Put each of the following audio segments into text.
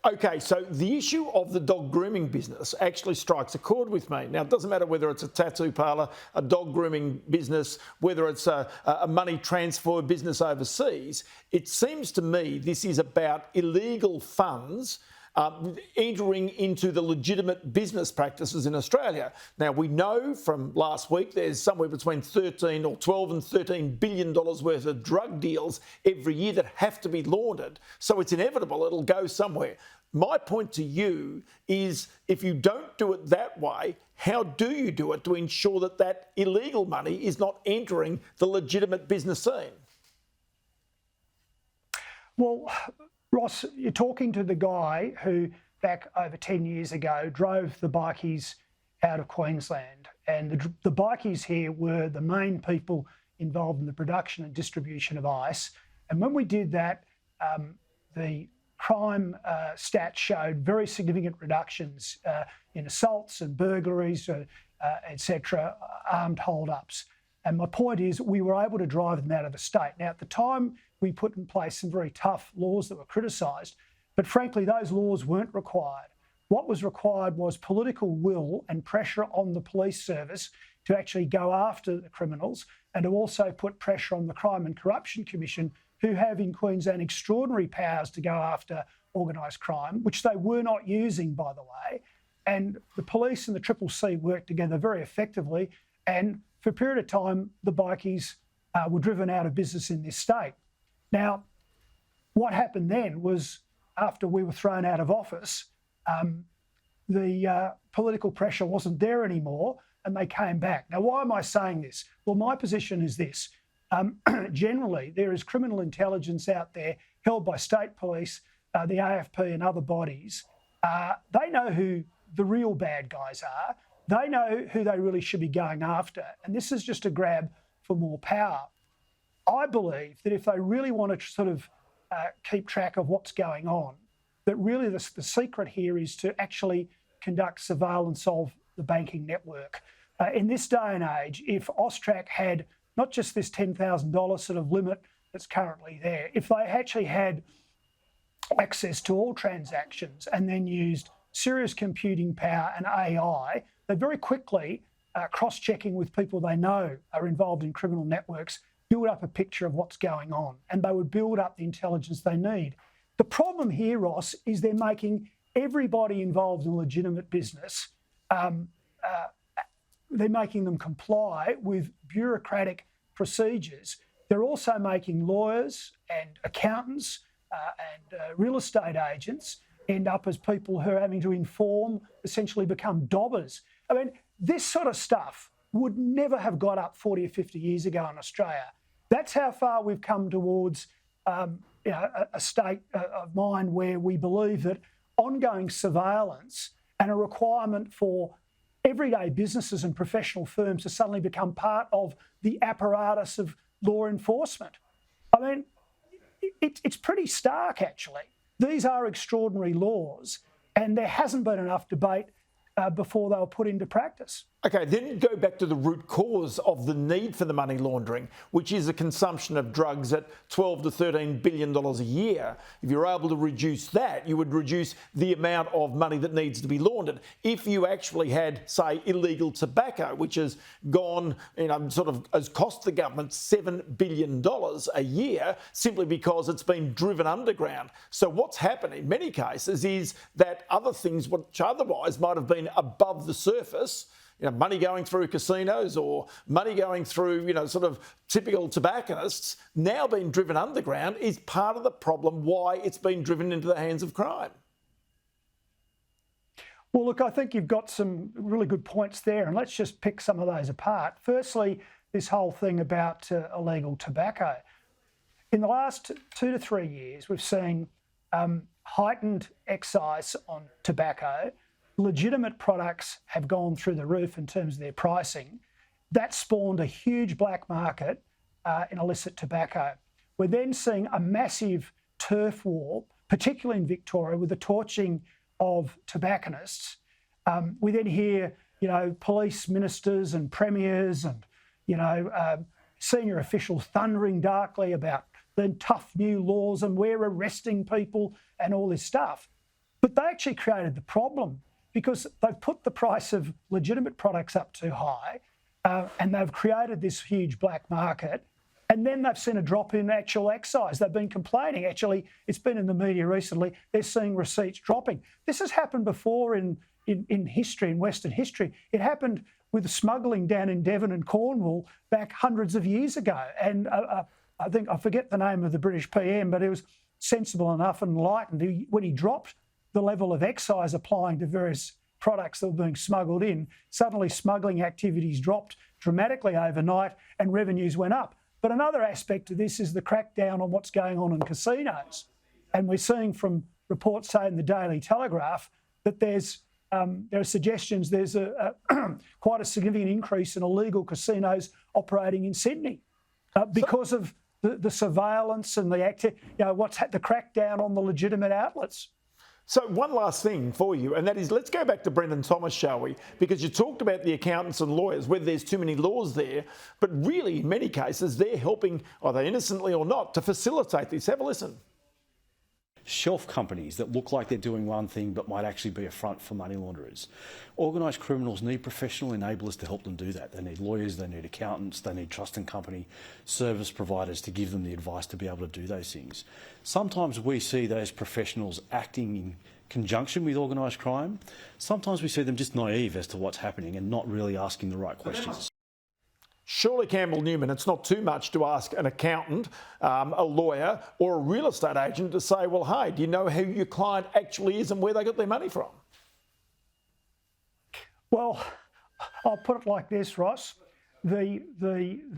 Okay, so the issue of the dog grooming business actually strikes a chord with me. Now, it doesn't matter whether it's a tattoo parlour, a dog grooming business, whether it's a money transfer business overseas. It seems to me this is about illegal funds entering into the legitimate business practices in Australia. Now, we know from last week there's somewhere between 13 or 12 and $13 billion worth of drug deals every year that have to be laundered. So it's inevitable it'll go somewhere. My point to you is if you don't do it that way, how do you do it to ensure that that illegal money is not entering the legitimate business scene? Well, Ross, you're talking to the guy who, back over 10 years ago, drove the bikies out of Queensland. And the bikies here were the main people involved in the production and distribution of ice. And when we did that, the crime stats showed very significant reductions in assaults and burglaries, etc., armed hold-ups. And my point is we were able to drive them out of the state. Now, at the time, we put in place some very tough laws that were criticised, but frankly, those laws weren't required. What was required was political will and pressure on the police service to actually go after the criminals and to also put pressure on the Crime and Corruption Commission, who have in Queensland extraordinary powers to go after organised crime, which they were not using, by the way. And the police and the CCC worked together very effectively. And for a period of time, the bikies were driven out of business in this state. Now, what happened then was after we were thrown out of office, the political pressure wasn't there anymore and they came back. Now, why am I saying this? Well, my position is this. Generally, there is criminal intelligence out there held by state police, the AFP and other bodies. They know who the real bad guys are. They know who they really should be going after. And this is just a grab for more power. I believe that if they really want to sort of keep track of what's going on, that really the secret here is to actually conduct surveillance of the banking network. In this day and age, if AUSTRAC had not just this $10,000 sort of limit that's currently there, if they actually had access to all transactions and then used serious computing power and AI, they very quickly, cross-checking with people they know are involved in criminal networks, build up a picture of what's going on, and they would build up the intelligence they need. The problem here, Ross, is they're making everybody involved in legitimate business, they're making them comply with bureaucratic procedures. They're also making lawyers and accountants and real estate agents end up as people who are having to inform, essentially become dobbers. I mean, this sort of stuff would never have got up 40 or 50 years ago in Australia. That's how far we've come towards a state of mind where we believe that ongoing surveillance and a requirement for everyday businesses and professional firms to suddenly become part of the apparatus of law enforcement. I mean, it's pretty stark, actually. These are extraordinary laws, and there hasn't been enough debate before they were put into practice. Okay, then go back to the root cause of the need for the money laundering, which is the consumption of drugs at $12 to $13 billion a year. If you're able to reduce that, you would reduce the amount of money that needs to be laundered. If you actually had, say, illegal tobacco, which has gone, has cost the government $7 billion a year simply because it's been driven underground. So what's happened in many cases is that other things which otherwise might have been above the surface, money going through casinos or money going through, sort of typical tobacconists, now being driven underground is part of the problem why it's been driven into the hands of crime. Well, look, I think you've got some really good points there, and let's just pick some of those apart. Firstly, this whole thing about illegal tobacco. In the last 2 to 3 years, we've seen heightened excise on tobacco. Legitimate products have gone through the roof in terms of their pricing. That spawned a huge black market in illicit tobacco. We're then seeing a massive turf war, particularly in Victoria, with the torching of tobacconists. We then hear, police ministers and premiers and, senior officials thundering darkly about the tough new laws and we're arresting people and all this stuff. But they actually created the problem because they've put the price of legitimate products up too high and they've created this huge black market. And then they've seen a drop in actual excise. They've been complaining. Actually, it's been in the media recently. They're seeing receipts dropping. This has happened before in history, in Western history. It happened with smuggling down in Devon and Cornwall back hundreds of years ago. And I think, I forget the name of the British PM, but it was sensible enough and enlightened. When he dropped the level of excise applying to various products that were being smuggled in, suddenly smuggling activities dropped dramatically overnight and revenues went up. But another aspect of this is the crackdown on what's going on in casinos. And we're seeing from reports, say, in the Daily Telegraph, that there are suggestions there's quite a significant increase in illegal casinos operating in Sydney because of the surveillance and the crackdown on the legitimate outlets. So one last thing for you, and that is, let's go back to Brendan Thomas, shall we? Because you talked about the accountants and lawyers, whether there's too many laws there, but really, in many cases, they're helping, either innocently or not, to facilitate this. Have a listen. Shelf companies that look like they're doing one thing but might actually be a front for money launderers. Organised criminals need professional enablers to help them do that. They need lawyers, they need accountants, they need trust and company service providers to give them the advice to be able to do those things. Sometimes we see those professionals acting in conjunction with organised crime. Sometimes we see them just naive as to what's happening and not really asking the right questions. Surely, Campbell Newman, it's not too much to ask an accountant, a lawyer or a real estate agent to say, well, hey, do you know who your client actually is and where they got their money from? Well, I'll put it like this, Ross. The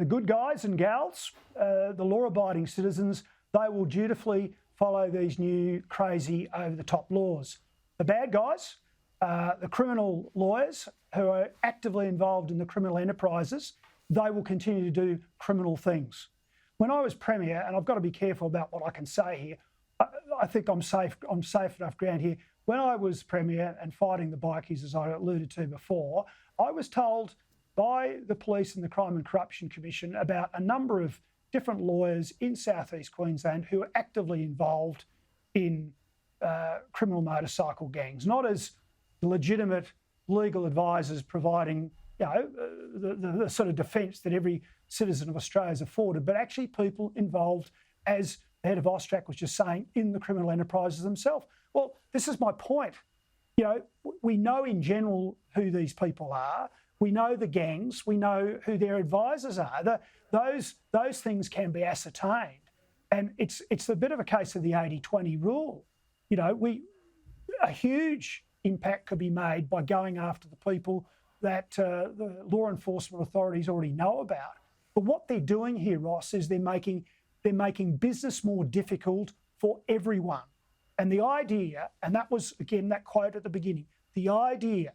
good guys and gals, the law-abiding citizens, they will dutifully follow these new crazy over-the-top laws. The bad guys, the criminal lawyers who are actively involved in the criminal enterprises, they will continue to do criminal things. When I was Premier, and I've got to be careful about what I can say here, I think I'm safe enough ground here. When I was Premier and fighting the bikies, as I alluded to before, I was told by the police and the Crime and Corruption Commission about a number of different lawyers in southeast Queensland who are actively involved in criminal motorcycle gangs, not as legitimate legal advisors providing the sort of defence that every citizen of Australia is afforded, but actually people involved, as the head of AUSTRAC was just saying, in the criminal enterprises themselves. Well, this is my point. We know in general who these people are. We know the gangs. We know who their advisors are. Those things can be ascertained. And it's a bit of a case of the 80-20 rule. A huge impact could be made by going after the people that the law enforcement authorities already know about. But what they're doing here, Ross, is they're making business more difficult for everyone. And the idea, and that was, again, that quote at the beginning, the idea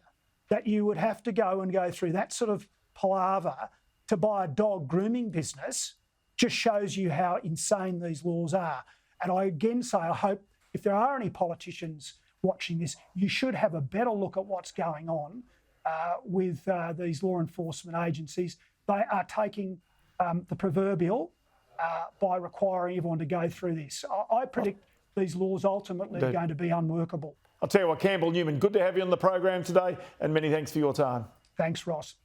that you would have to go through that sort of palaver to buy a dog grooming business just shows you how insane these laws are. And I again say, I hope if there are any politicians watching this, you should have a better look at what's going on with these law enforcement agencies. They are taking the proverbial by requiring everyone to go through this. I predict these laws ultimately are going to be unworkable. I'll tell you what, Campbell Newman, good to have you on the program today, and many thanks for your time. Thanks, Ross.